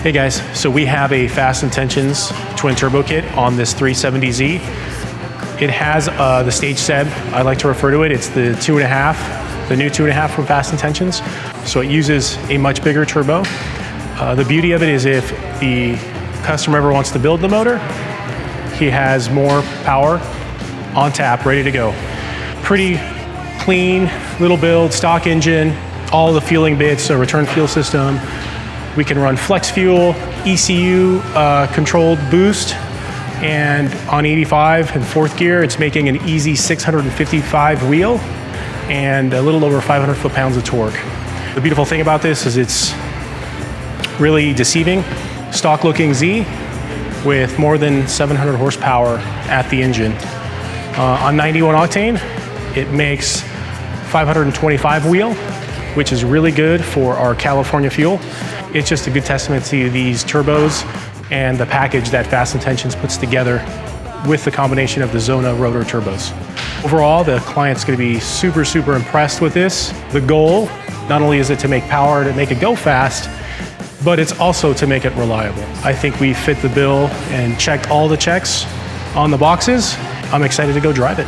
Hey guys, so we have a Fast Intentions twin turbo kit on this 370Z. It has the stage seb, I like to refer to it. It's the 2.5, the new 2.5 from Fast Intentions. So it uses a much bigger turbo. The beauty of it is if the customer ever wants to build the motor, he has more power on tap, ready to go. Pretty clean little build, stock engine, all the fueling bits, a return fuel system. We can run flex fuel, ECU controlled boost, and on 85 in fourth gear, it's making an easy 655 wheel and a little over 500 foot-pounds of torque. The beautiful thing about this is it's really deceiving. Stock looking Z with more than 700 horsepower at the engine. On 91 octane, it makes 525 wheel, which is really good for our California fuel. It's just a good testament to these turbos and the package that Fast Intentions puts together with the combination of the Zona rotor turbos. Overall, the client's gonna be super, super impressed with this. The goal, not only is it to make power, to make it go fast, but it's also to make it reliable. I think we fit the bill and checked all the checks on the boxes. I'm excited to go drive it.